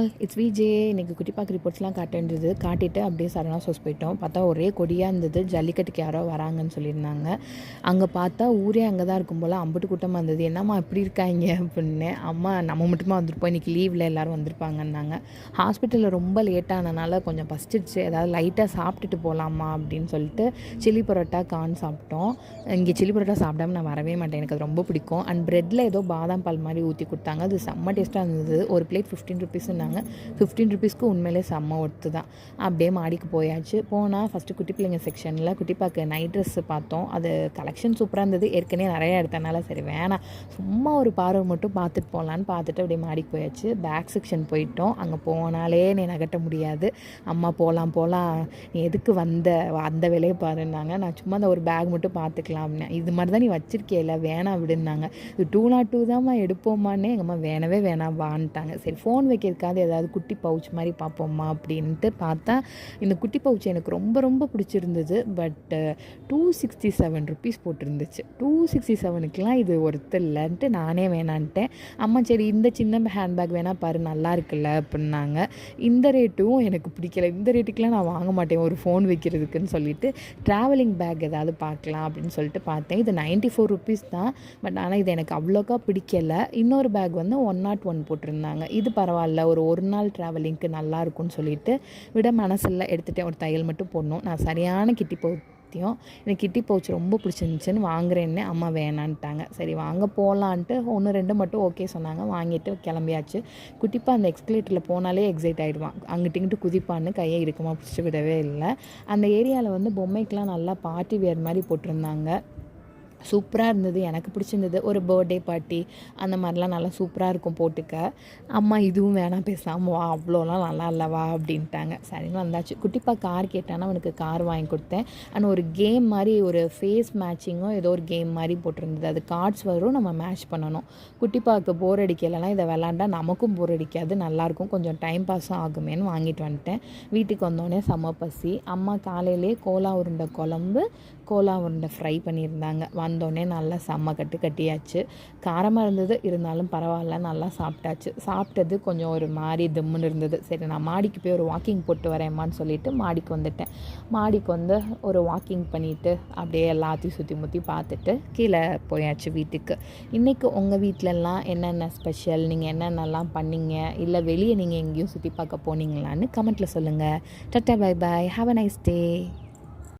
All, it's VJ. இன்றைக்கி குட்டி பாக்கு ரிப்போர்ட்ஸ்லாம் காட்டிருந்தது. காட்டிட்டு அப்படியே சரணா ஸ்டோர்ஸ் போயிட்டோம். பார்த்தா ஒரே கொடியாக இருந்தது. ஜல்லிக்கட்டுக்கு யாரோ வராங்கன்னு சொல்லியிருந்தாங்க. அங்கே பார்த்தா ஊரே அங்கே தான் இருக்கும் போல். அம்புட்டு கூட்டமாக இருந்தது. என்னம்மா இப்படி இருக்காங்க அப்படின்னு. அம்மா நம்ம மட்டுமா வந்துருப்போம், இன்றைக்கி லீவில் எல்லோரும் வந்திருப்பாங்கன்னாங்க. ஹாஸ்பிட்டலில் ரொம்ப லேட்டானனால கொஞ்சம் பசிச்சிருச்சு, ஏதாவது லைட்டாக சாப்பிட்டுட்டு போகலாமா அப்படின்னு சொல்லிட்டு சில்லி பரோட்டா கார்ன் சாப்பிட்டோம். இங்கே சில்லி பரோட்டா சாப்பிடாம நான் வரவே மாட்டேன், எனக்கு அது ரொம்ப பிடிக்கும். அண்ட் ப்ரெட்டில் ஏதோ பாதாம் பால் மாதிரி ஊற்றி கொடுத்தாங்க. அது செம்ம டேஸ்ட்டாக இருந்தது. ஒரு பிளேட் 15 ருபீஸ்னாங்க. 15 ருபீஸ்க்கு உண்மையிலே செம்ம ஒர்த்து தான். அப்படியே மாடிக்கு போயாச்சு. போனால் ஃபஸ்ட்டு குட்டி பிள்ளைங்க செக்ஷனில் குட்டி பாக்கு நைட் ட்ரெஸ்ஸு பார்த்தோம். அது கலெக்ஷன் சூப்பராக இருந்தது. ஏற்கனவே நிறையா எடுத்தனால சரி வேணாம், சும்மா ஒரு பார்வை மட்டும் பார்த்துட்டு போகலான்னு பார்த்துட்டு அப்படியே மாடிக்கு போயாச்சு. பேக் செக்ஷன் போயிட்டோம். அங்கே போனாலே நீ நகட்ட முடியாது. அம்மா போகலாம் நீ எதுக்கு அந்த வேலையை பாருன்னாங்க. நான் சும்மா அந்த ஒரு பேக் மட்டும் பார்த்துக்கலாம் அப்படின்னா, இது மாதிரி தான் நீ வச்சிருக்கேல, வேணாம் விடுனாங்க. இது 202 தான்மா எடுப்போமான்னு எங்கள் அம்மா வேணவே வேணாம் வான்ட்டாங்க. சரி ஃபோன் வைக்கிறதுக்காக ஏதாவது குட்டி பவுச் மாதிரி பார்ப்போம்மா அப்படின்ட்டு பார்த்தா இந்த குட்டி பவுச் எனக்கு ரொம்ப ரொம்ப பிடிச்சிருந்தது. But 267 rupees போட்டிருந்துச்சு. 267க்குலாம் இது ஒர்த்து இல்லைன்ட்டு நானே வேணான்ட்டேன். அம்மா சரி இந்த சின்ன ஹேண்ட்பேக் வேணால் பாரு, நல்லா இருக்குல்ல அப்படின்னாங்க. இந்த ரேட்டும் எனக்கு பிடிக்கல, இந்த ரேட்டுக்கெலாம் நான் வாங்க மாட்டேன் ஒரு ஃபோன் வைக்கிறதுக்குன்னு சொல்லிட்டு ட்ராவலிங் பேக் ஏதாவது பார்க்கலாம் அப்படின்னு சொல்லிட்டு பார்த்தேன். இது 94 ருபீஸ் தான். பட் ஆனால் இது எனக்கு அவ்வளோக்கா பிடிக்கலை. இன்னொரு பேக் வந்து 101 போட்டிருந்தாங்க. இது பரவாயில்ல, ஒரு நாள் ட்ராவலிங்க்கு நல்லாயிருக்கும்னு சொல்லிட்டு விட மனசில் எடுத்துகிட்டேன். ஒரு தையல் மட்டும் போடணும். நான் சரியான கிட்டி பவுத்தியம், எனக்கு கிட்டி பவுச் ரொம்ப பிடிச்சிருந்துச்சின்னு வாங்குறேன்னு அம்மா வேணான்ட்டாங்க. சரி வாங்க போகலான்ட்டு 1-2 மட்டும் ஓகே சொன்னாங்க. வாங்கிட்டு கிளம்பியாச்சு. குட்டிப்பா அந்த எக்ஸ்கலேட்டரில் போனாலே எக்ஸைட் ஆகிடுவான். அங்கிட்டு இங்கிட்டு குதிப்பான்னு கையை இறுக்கமாக பிடிச்சி விடவே இல்லை. அந்த ஏரியாவில் வந்து பொம்மைக்கெலாம் நல்லா பார்ட்டி வேர் மாதிரி போட்டிருந்தாங்க. சூப்பராக இருந்தது, எனக்கு பிடிச்சிருந்தது. ஒரு பர்த்டே பார்ட்டி அந்த மாதிரிலாம் நல்லா சூப்பராக இருக்கும் போட்டுக்க. அம்மா இதுவும் வேணாம் பேசாமல் வா, அவ்வளோலாம் நல்லா இல்லவா அப்படின்ட்டாங்க. சரின்னு வந்தாச்சு. குட்டிப்பா கார் கேட்டானா அவனுக்கு கார் வாங்கி கொடுத்தேன். அண்ட் ஒரு கேம் மாதிரி ஒரு ஃபேஸ் மேட்சிங்கோ ஏதோ ஒரு கேம் மாதிரி போட்டிருந்தது. அது கார்ட்ஸ் வரும், நம்ம மேட்ச் பண்ணணும். குட்டிப்பாவுக்கு போர் அடிக்கலைன்னா இதை விளாண்டா நமக்கும் போர் அடிக்காது, நல்லாயிருக்கும், கொஞ்சம் டைம் பாஸும் ஆகுமேன்னு வாங்கிட்டு வந்துட்டேன். வீட்டுக்கு வந்தோடனே செம்ம பசி. அம்மா காலையிலே கோலா உருண்டை குழம்பு, கோலா உருண்டை ஃப்ரை பண்ணியிருந்தாங்க. வந்தோடனே நல்லா செம்ம கட்டியாச்சு. காரமாக இருந்தது, இருந்தாலும் பரவாயில்ல, நல்லா சாப்பிட்டாச்சு. சாப்பிட்டது கொஞ்சம் ஒரு மாதிரி திம்முன்னு இருந்தது. சரி நான் மாடிக்கு போய் ஒரு வாக்கிங் போட்டு வரேம்மான்னு சொல்லிட்டு மாடிக்கு வந்துட்டேன். மாடிக்கு வந்து ஒரு வாக்கிங் பண்ணிவிட்டு அப்படியே எல்லாத்தையும் சுற்றி முற்றி பார்த்துட்டு கீழே போயாச்சு வீட்டுக்கு. இன்றைக்கி உங்கள் வீட்டிலலாம் என்னென்ன ஸ்பெஷல், நீங்கள் என்னென்னலாம் பண்ணீங்க, இல்லை வெளியே நீங்கள் எங்கேயும் சுற்றி பார்க்க போனீங்களான்னு கமெண்ட்டில் சொல்லுங்கள். Tata bye bye, have a nice day.